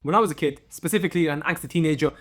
When I was a kid, specifically an angsty teenager,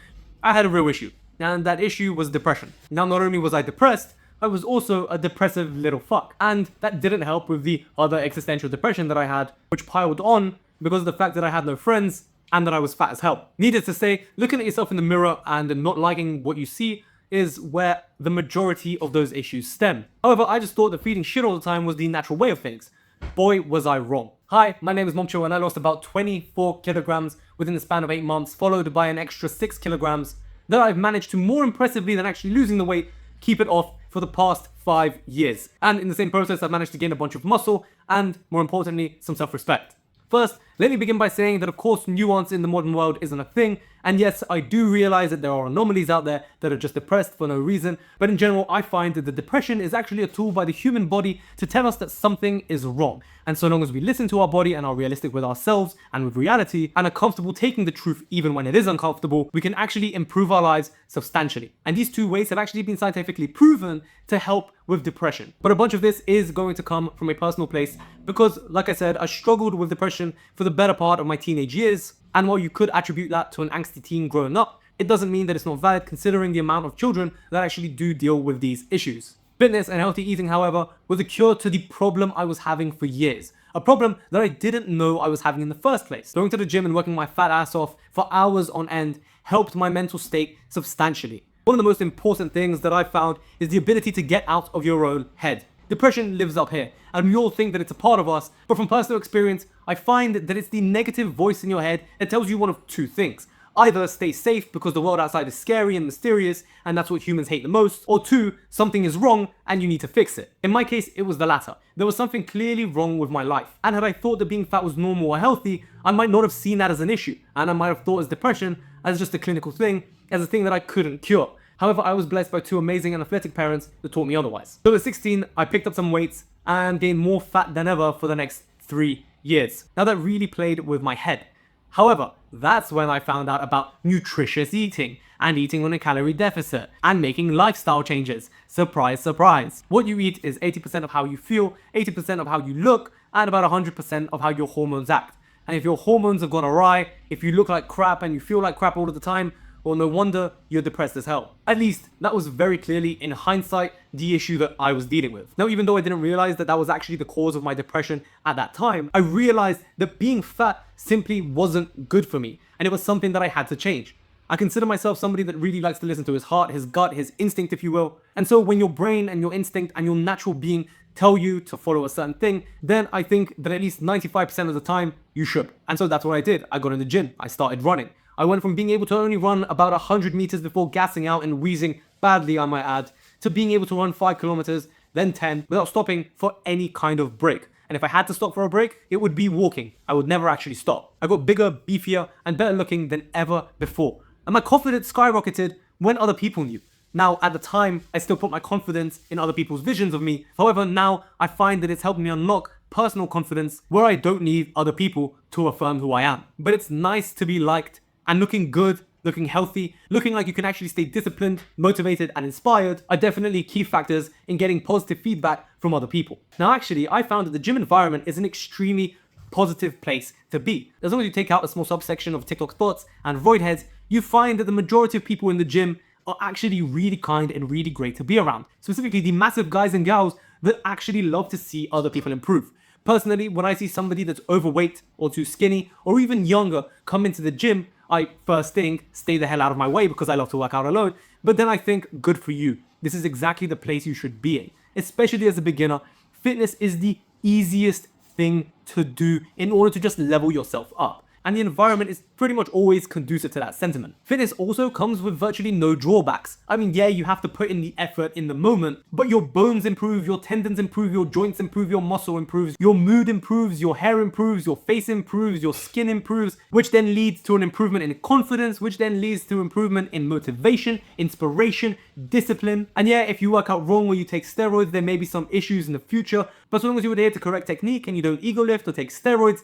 I had a real issue, and that issue was depression. Now, not only was I depressed, I was also a depressive little fuck, and that didn't help with the other existential depression that I had, which piled on because of the fact that I had no friends and that I was fat as hell. Needless to say, looking at yourself in the mirror and not liking what you see is where the majority of those issues stem. However, I just thought that feeding shit all the time was the natural way of things. Boy, was I wrong. Hi, my name is Momcho and I lost about 24 kilograms within the span of 8 months, followed by an extra 6 kilograms that I've managed to, more impressively than actually losing the weight, keep it off for the past 5 years. And in the same process, I've managed to gain a bunch of muscle and, more importantly, some self-respect. First, let me begin by saying that of course nuance in the modern world isn't a thing, and yes, I do realize that there are anomalies out there that are just depressed for no reason, but in general I find that the depression is actually a tool by the human body to tell us that something is wrong. And so long as we listen to our body and are realistic with ourselves and with reality, and are comfortable taking the truth even when it is uncomfortable, we can actually improve our lives substantially. And these two ways have actually been scientifically proven to help with depression. But a bunch of this is going to come from a personal place because, like I said, I struggled with depression for the better part of my teenage years, and while you could attribute that to an angsty teen growing up, it doesn't mean that it's not valid considering the amount of children that actually do deal with these issues. Fitness and healthy eating, however, was a cure to the problem I was having for years. A problem that I didn't know I was having in the first place. Going to the gym and working my fat ass off for hours on end helped my mental state substantially. One of the most important things that I found is the ability to get out of your own head. Depression lives up here, and we all think that it's a part of us, but from personal experience, I find that it's the negative voice in your head that tells you one of two things. Either stay safe because the world outside is scary and mysterious, and that's what humans hate the most, or two, something is wrong and you need to fix it. In my case, it was the latter. There was something clearly wrong with my life, and had I thought that being fat was normal or healthy, I might not have seen that as an issue, and I might have thought as depression as just a clinical thing, as a thing that I couldn't cure. However, I was blessed by two amazing and athletic parents that taught me otherwise. So at 16, I picked up some weights and gained more fat than ever for the next 3 years. Now that really played with my head. However, that's when I found out about nutritious eating and eating on a calorie deficit and making lifestyle changes. Surprise, surprise. What you eat is 80% of how you feel, 80% of how you look, and about 100% of how your hormones act. And if your hormones have gone awry, if you look like crap and you feel like crap all of the time, well, no wonder you're depressed as hell. At least, that was very clearly, in hindsight, the issue that I was dealing with. Now, even though I didn't realize that that was actually the cause of my depression at that time, I realized that being fat simply wasn't good for me, and it was something that I had to change. I consider myself somebody that really likes to listen to his heart, his gut, his instinct, if you will. And so when your brain and your instinct and your natural being tell you to follow a certain thing, then I think that at least 95% of the time, you should. And so that's what I did. I got in the gym. I started running. I went from being able to only run about 100 meters before gassing out and wheezing badly, I might add, to being able to run 5 kilometers, then 10, without stopping for any kind of break. And if I had to stop for a break, it would be walking. I would never actually stop. I got bigger, beefier, and better looking than ever before. And my confidence skyrocketed when other people knew. Now, at the time, I still put my confidence in other people's visions of me. However, now I find that it's helped me unlock personal confidence where I don't need other people to affirm who I am. But it's nice to be liked and looking good, looking healthy, looking like you can actually stay disciplined, motivated, and inspired are definitely key factors in getting positive feedback from other people. Now, actually, I found that the gym environment is an extremely positive place to be. As long as you take out a small subsection of TikTok thoughts and void heads, you find that the majority of people in the gym are actually really kind and really great to be around. Specifically, the massive guys and gals that actually love to see other people improve. Personally, when I see somebody that's overweight or too skinny or even younger come into the gym, I first think, stay the hell out of my way because I love to work out alone. But then I think, good for you. This is exactly the place you should be in. Especially as a beginner, fitness is the easiest thing to do in order to just level yourself up. And the environment is pretty much always conducive to that sentiment. Fitness also comes with virtually no drawbacks. I mean, yeah, you have to put in the effort in the moment, but your bones improve, your tendons improve, your joints improve, your muscle improves, your mood improves, your hair improves, your face improves, your skin improves, which then leads to an improvement in confidence, which then leads to improvement in motivation, inspiration, discipline. And yeah, if you work out wrong or you take steroids, there may be some issues in the future, but as long as you adhere to correct technique and you don't ego lift or take steroids,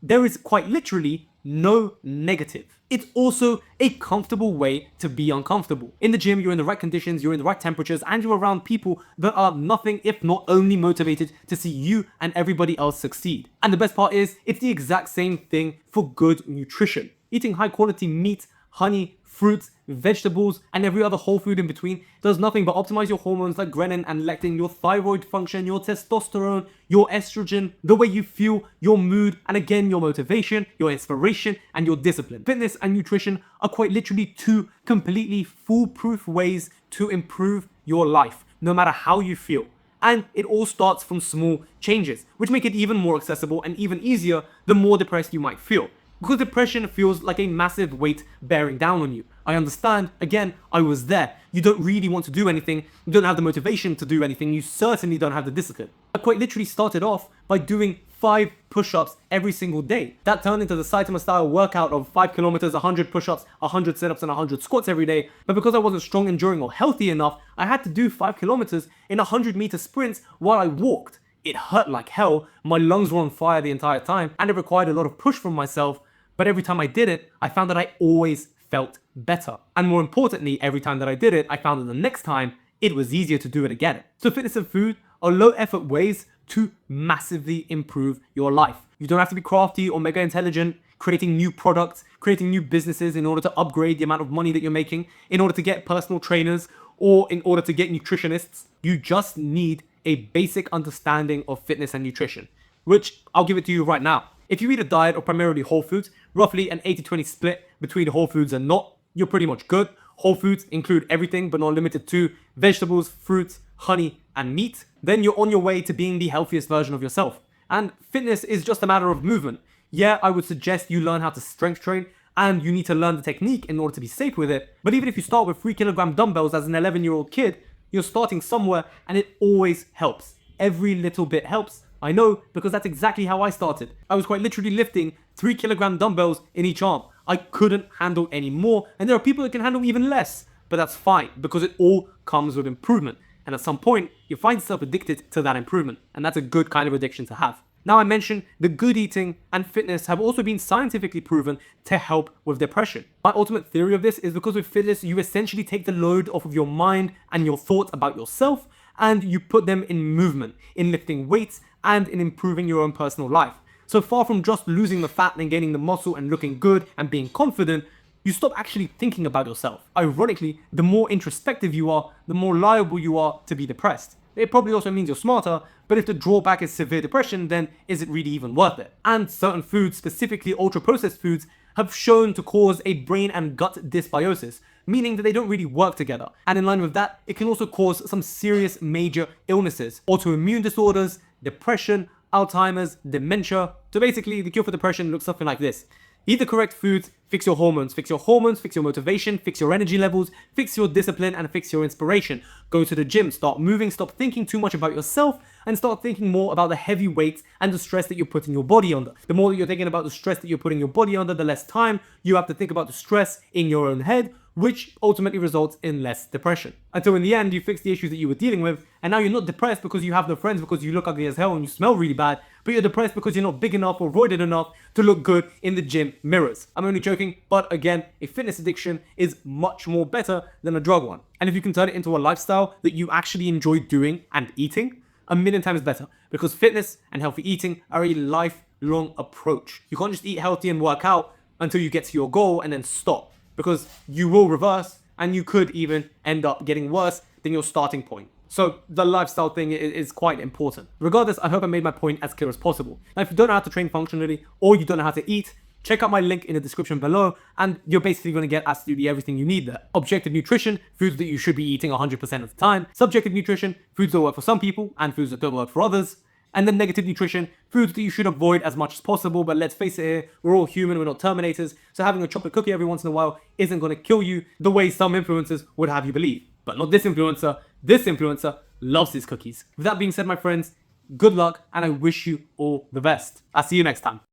there is quite literally no negative. It's also a comfortable way to be uncomfortable. In the gym, you're in the right conditions, you're in the right temperatures, and you're around people that are nothing if not only motivated to see you and everybody else succeed. And the best part is, it's the exact same thing for good nutrition. Eating high quality meat, honey, fruits, vegetables, and every other whole food in between does nothing but optimize your hormones like ghrelin and leptin, your thyroid function, your testosterone, your estrogen, the way you feel, your mood, and again, your motivation, your inspiration, and your discipline. Fitness and nutrition are quite literally two completely foolproof ways to improve your life, no matter how you feel. And it all starts from small changes, which make it even more accessible and even easier the more depressed you might feel. Because depression feels like a massive weight bearing down on you. I understand, again, I was there. You don't really want to do anything, you don't have the motivation to do anything, you certainly don't have the discipline. I quite literally started off by doing 5 push-ups every single day. That turned into the Saitama style workout of 5 kilometers, 100 push-ups, 100 sit-ups, and 100 squats every day. But because I wasn't strong, enduring, or healthy enough, I had to do 5 kilometers in 100-meter sprints while I walked. It hurt like hell, my lungs were on fire the entire time, and it required a lot of push from myself. But every time I did it, I found that I always felt better. And more importantly, every time that I did it, I found that the next time, it was easier to do it again. So fitness and food are low effort ways to massively improve your life. You don't have to be crafty or mega intelligent, creating new products, creating new businesses in order to upgrade the amount of money that you're making, in order to get personal trainers, or in order to get nutritionists. You just need a basic understanding of fitness and nutrition, which I'll give it to you right now. If you eat a diet of primarily whole foods, roughly an 80-20 split between whole foods and not, you're pretty much good. Whole foods include everything but not limited to vegetables, fruits, honey, and meat. Then you're on your way to being the healthiest version of yourself. And fitness is just a matter of movement. Yeah, I would suggest you learn how to strength train, and you need to learn the technique in order to be safe with it. But even if you start with 3-kilogram dumbbells as an 11-year-old kid, you're starting somewhere, and it always helps. Every little bit helps. I know, because that's exactly how I started. I was quite literally lifting 3-kilogram dumbbells in each arm. I couldn't handle any more, and there are people that can handle even less. But that's fine, because it all comes with improvement. And at some point, you find yourself addicted to that improvement. And that's a good kind of addiction to have. Now I mentioned that good eating and fitness have also been scientifically proven to help with depression. My ultimate theory of this is because with fitness, you essentially take the load off of your mind and your thoughts about yourself, and you put them in movement, in lifting weights, and in improving your own personal life. So far from just losing the fat and gaining the muscle and looking good and being confident, you stop actually thinking about yourself. Ironically, the more introspective you are, the more liable you are to be depressed. It probably also means you're smarter, but if the drawback is severe depression, then is it really even worth it? And certain foods, specifically ultra-processed foods, have shown to cause a brain and gut dysbiosis, meaning that they don't really work together. And in line with that, it can also cause some serious major illnesses, autoimmune disorders, depression, Alzheimer's, dementia. So basically, the cure for depression looks something like this. Eat the correct foods, fix your hormones, fix your motivation, fix your energy levels, fix your discipline, and fix your inspiration. Go to the gym, start moving, stop thinking too much about yourself, and start thinking more about the heavy weights and the stress that you're putting your body under. The more that you're thinking about the stress that you're putting your body under, the less time you have to think about the stress in your own head, which ultimately results in less depression. Until in the end, you fix the issues that you were dealing with, and now you're not depressed because you have no friends, because you look ugly as hell and you smell really bad, but you're depressed because you're not big enough or roided enough to look good in the gym mirrors. I'm only joking, but again, a fitness addiction is much more better than a drug one. And if you can turn it into a lifestyle that you actually enjoy doing and eating, 1,000,000 times better, because fitness and healthy eating are a lifelong approach. You can't just eat healthy and work out until you get to your goal and then stop, because you will reverse and you could even end up getting worse than your starting point. So the lifestyle thing is quite important. Regardless, I hope I made my point as clear as possible. Now, if you don't know how to train functionally or you don't know how to eat, check out my link in the description below, and you're basically going to get absolutely everything you need there. Objective nutrition, foods that you should be eating 100% of the time. Subjective nutrition, foods that work for some people and foods that don't work for others. And then negative nutrition, foods that you should avoid as much as possible. But let's face it here, we're all human, we're not Terminators. So having a chocolate cookie every once in a while isn't going to kill you the way some influencers would have you believe. But not this influencer. This influencer loves his cookies. With that being said, my friends, good luck, and I wish you all the best. I'll see you next time.